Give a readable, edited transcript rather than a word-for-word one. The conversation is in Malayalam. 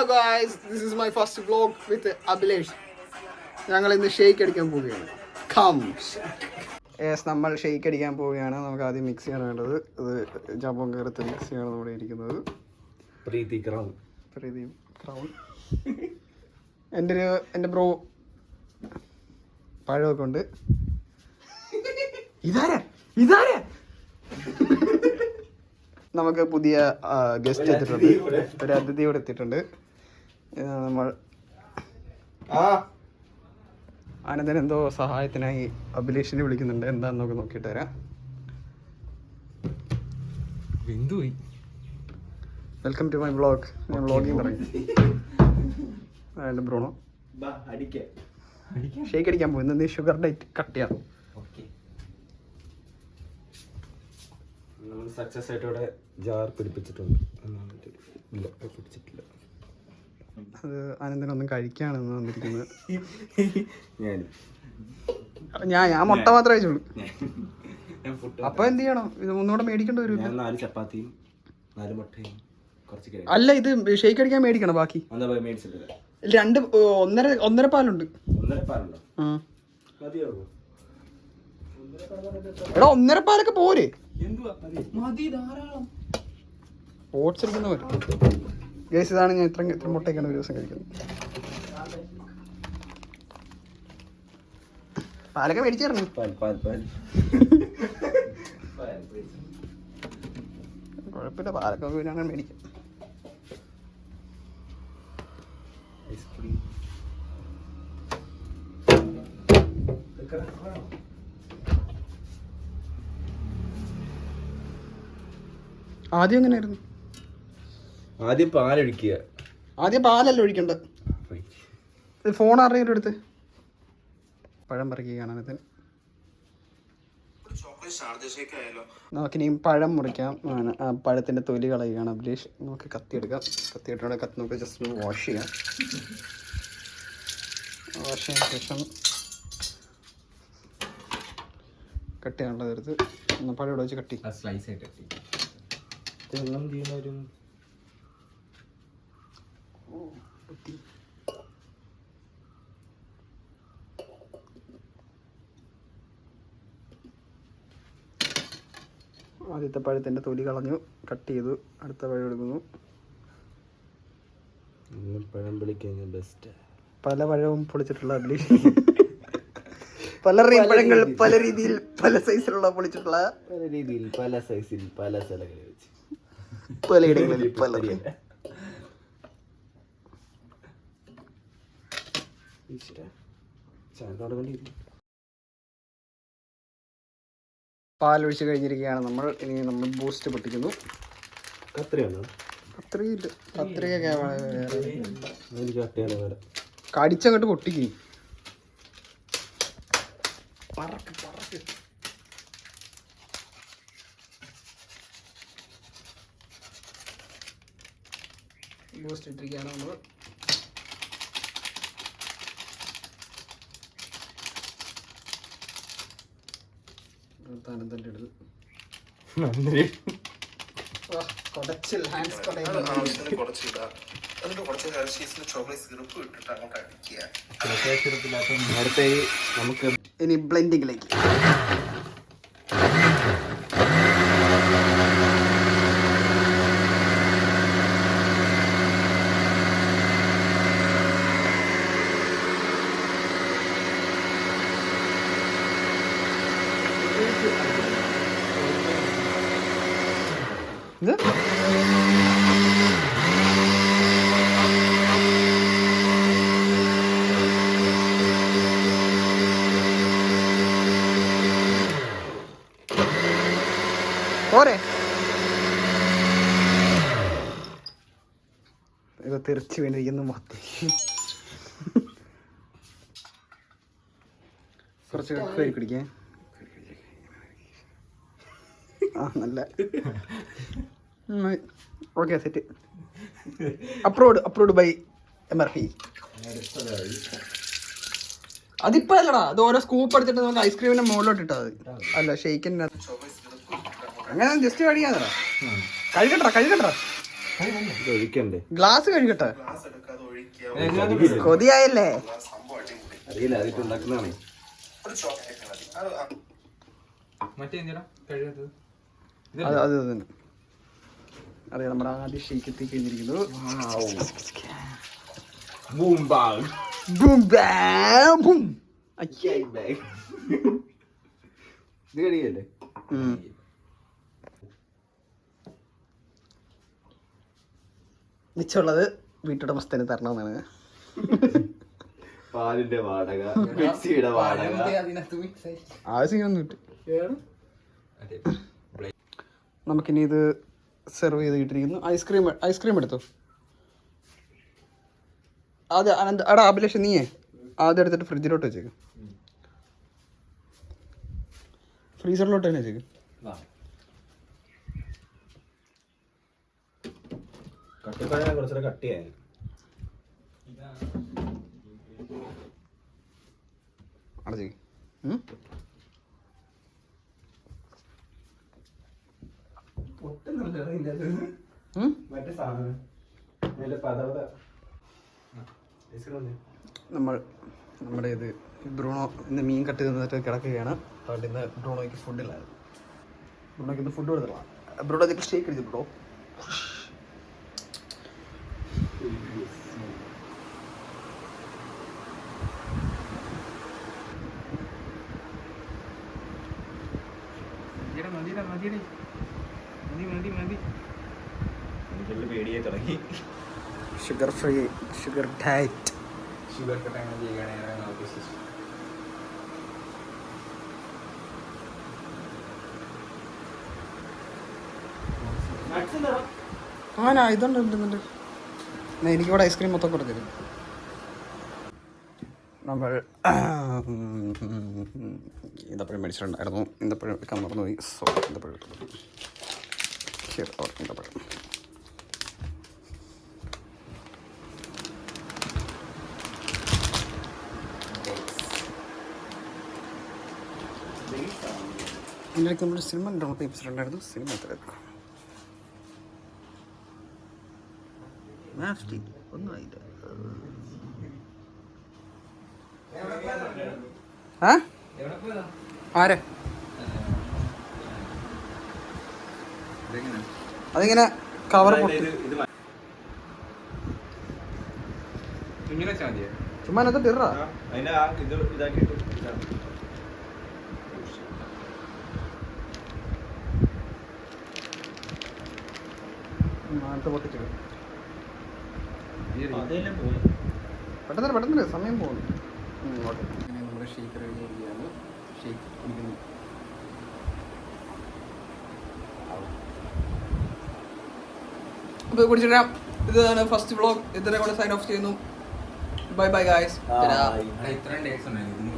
Hello guys, this is my first vlog with Abhilesh. ഞങ്ങൾ ഇന്ന് ഷെയ്ക്ക് അടിക്കാൻ പോവുകയാണ്. നമ്മൾ ഷെയ്ക്ക് അടിക്കാൻ പോവുകയാണ്. നമുക്ക് ആദ്യം മിക്സ് ചെയ്യാൻ വേണ്ടത് ഇത് ജാമ്പോ കയറത്ത് മിക്സ് ചെയ്യാണ് നമ്മുടെ ഇരിക്കുന്നത്. പ്രീതി ക്രൗൺ എൻ്റെ ബ്രോ പഴമൊക്കെ ഉണ്ട്. ഇതാരാ നമുക്ക് പുതിയ ഗസ്റ്റ് എത്തിയിട്ടുണ്ട്, ഒരു അതിഥി ഇവിടെ എത്തിയിട്ടുണ്ട്. നമ്മൾ ആനന്ദൻ എന്തോ സഹായത്തിനായി അഭിലേഷിനെ വിളിക്കുന്നുണ്ട്. എന്താന്ന് നോക്കിയിട്ട് വരാം. Welcome to my vlog. ഞാൻ വ്ളോഗിങ് പറയും. എൻ്റെ ബ്രോണോ ഷേക്ക് അടിക്കാൻ പോകും. നീ ഷുഗർ ഡയറ്റ് കട്ട് ചെയ്യാം. നമ്മൾ സക്സസ് ആയിട്ട് ഇവിടെ ജാർ പിടിപ്പിച്ചിട്ടുണ്ട്. പിടിച്ചിട്ടില്ല. അത് ആനന്ദനൊന്നും കഴിക്കാണെന്ന് വന്നിരിക്കുന്നത്. ഞാൻ മുട്ട മാത്രമേ കഴിച്ചുള്ളൂ. അപ്പൊ എന്ത് ചെയ്യണം? ഇത് ഒന്നുകൂടെ മേടിക്കേണ്ടി വരും. 4 ചപ്പാത്തിയും 4 മുട്ടയും കുറച്ച്. അല്ല, ഇത് ഷേക്ക് അടിക്കാൻ മേടിക്കണം. ബാക്കി 1.5 പാലുണ്ട്. എടാ 1.5 പാലൊക്കെ പോരെ? ഓട്സ് അടിക്കുന്ന പോലെ. ഗൈസ്, ഇതാണ് ഞാൻ ഇത്ര മുട്ടയൊക്കെയാണ് ഒരു ദിവസം കഴിക്കുന്നത്. പാലൊക്കെ മേടിച്ചായിരുന്നു. കുഴപ്പമില്ല, പാലൊക്കെ അങ്ങനെ മേടിക്കാം. ആദ്യം എങ്ങനെയായിരുന്നു? ആദ്യം പാലൊഴിക്കുക. ആദ്യം പാലല്ല ഒഴിക്കണ്ട. ഫോൺ ആരുടെയെങ്കിലും എടുത്ത് പഴം പറിക്കുകയാണ്. നമുക്കിനി പഴം മുറിക്കാം. പഴത്തിൻ്റെ തൊലി കളയുകയാണ് അഭിലേഷ്. നമുക്ക് കത്തിയെടുക്കാം. കത്തിയിട്ടാണ് നമുക്ക് ജസ്റ്റ് ഒന്ന് വാഷ് ചെയ്യാം. വാഷ് ചെയ്തതിന് ശേഷം കട്ട് ചെയ്യാനുള്ളത് എടുത്ത് പഴം ഇവിടെ വെച്ച് കട്ടി സ്ലൈസ് ആയിട്ട് കട്ടി. ആദ്യത്തെ പഴത്തിൻ്റെ തൊലി കളഞ്ഞു, കട്ട് ചെയ്തു. അടുത്ത പഴം എടുക്കുന്നു. പഴം പൊളിക്കാൻ ബെസ്റ്റ്. പല പഴവും പൊളിച്ചിട്ടുള്ള അഭിലേഷ്. പലരുടെയും പഴങ്ങൾ പല രീതിയിൽ പല സൈസിലുള്ള പൊളിച്ചിട്ടുള്ള, പല രീതിയിൽ പല സൈസിൽ പല സ്ഥലങ്ങളിൽ വെച്ച് പലയിടങ്ങളിൽ പല. പാലൊഴിച്ച് കഴിഞ്ഞിരിക്കുകയാണ് നമ്മൾ. ഇനി നമ്മൾ ബൂസ്റ്റ് പൊട്ടിക്കുന്നു. കടിച്ചങ്ങോട്ട് പൊട്ടിക്കും. ബൂസ്റ്റ് ഇട്ടിരിക്കുകയാണ് നമ്മൾ. ആനന്ദൻ്റെ അടുത്ത് നമുക്ക് ഇനി ബ്ലെൻഡിങ്ങിലേക്ക്. ഇത് പോരെ? ഇത് തെറിച്ച് വീണിരിക്കുന്നു മൊത്തം. കുറച്ച് കയറി പിടിക്കേ. നല്ല okay, set. Approved by MRP. അതിപ്പോ അല്ലടാ, അത് ഓരോ സ്കൂപ്പ് എടുത്തിട്ട് നമുക്ക് ഐസ്ക്രീമിന്റെ മുകളിലോട്ട് ഇട്ടാ മതി. അല്ല, ഷെയ്ക്കിൻ്റെ അങ്ങനെ ജസ്റ്റ് കഴിക്കാന്നടാ. കഴുകട്ടാ ഇത് ഒഴിക്കണ്ടേ? ഗ്ലാസ് കഴുകട്ടെ, കൊതിയായല്ലേ. അറിയില്ല, അതിട്ട് ഉണ്ടാക്കുന്നതാണ്. അത് തന്നെ അറിയാം. നമ്മുടെ ആദ്യം ഷേക്ക് എത്തി കഴിഞ്ഞിരിക്കുന്നു. ഇത് കഴിയല്ലേ? മിച്ചമുള്ളത് വീട്ടുടമസ്ഥന് തരണമെന്നാണ്. പാലിന്റെ വാടക, മിക്സിയുടെ വാടക, ആവശ്യമൊന്നും കിട്ടും. നമുക്കിനി ഇത് സെർവ് ചെയ്ത് കിട്ടിയിരിക്കുന്നു. ഐസ്ക്രീം എടുത്തോ. ആദ്യം എടാ അഭിലാഷ്, നീയേ ആദ്യം എടുത്തിട്ട് ഫ്രിഡ്ജിലോട്ട് വെച്ചേക്ക്. ഫ്രീസറിലോട്ട് തന്നെ വെച്ചേക്ക്. കട്ടിപ്പഴം കുറച്ചുകൂടെ കട്ടിയായി. അടച്ചേക്ക്. നമ്മുടെ ഇത് ബ്രൂണോ ഇന്ന് മീൻ കട്ട് തിന്നിട്ട് കിടക്കുകയാണ്. അതുകൊണ്ട് ഇന്ന് ബ്രൂണോയ്ക്ക് ഫുഡില്ലായിരുന്നു. ബ്രൂണോയ്ക്ക് ഇന്ന് ഫുഡ് കൊടുത്തില്ല. ബ്രൂണോ ഇതിപ്പോൾ ഷേക്ക് എടുത്തു. ബ്രോ പേടിയെ തുടങ്ങി. Sugar free, sugar diet. Sugar കട്ടാണ് ചെയ്യുകയാണെങ്കിൽ ഇതുണ്ട് ഇടുന്നുണ്ട്. എനിക്കിവിടെ ഐസ്ക്രീം മൊത്തം കൊടുത്തരും. നമ്മൾ ഈന്തപ്പഴം മേടിച്ചിട്ടുണ്ടായിരുന്നു. ഈന്തപ്പഴം എടുക്കാൻ മറന്നുപോയി. സോ ഈന്തപ്പഴം എടുത്തു. ഈന്തപ്പഴം ഇതിലേക്ക് നമ്മൾ സിനിമ ഡൗൺലോഡ് ചെയ്യിപ്പിച്ചിട്ടുണ്ടായിരുന്നു. സിനിമ എത്രയായിരുന്നു? ഒന്നും ആയില്ല. ആരെ അതിങ്ങനെ കവർ ചുമ്മാ അതിനകത്ത് ഇറ. പൊട്ടിച്ചു പെട്ടെന്ന് സമയം പോകുന്നു. നമ്മുടെ ഷേക്ക് റെഡിയാണ്. ഷേക്ക് കുടിക്കുന്നു. അപ്പോൾ കുടിച്ചിട്ടാം. ഇതാണ് ഫസ്റ്റ് വ്ളോഗ്. ഇതിനെ കൊണ്ട് സൈൻ ഓഫ് ചെയ്യുന്നു. Bye bye guys. ഇത്രയും ഡേയ്സ് ഉണ്ടായിരുന്നു.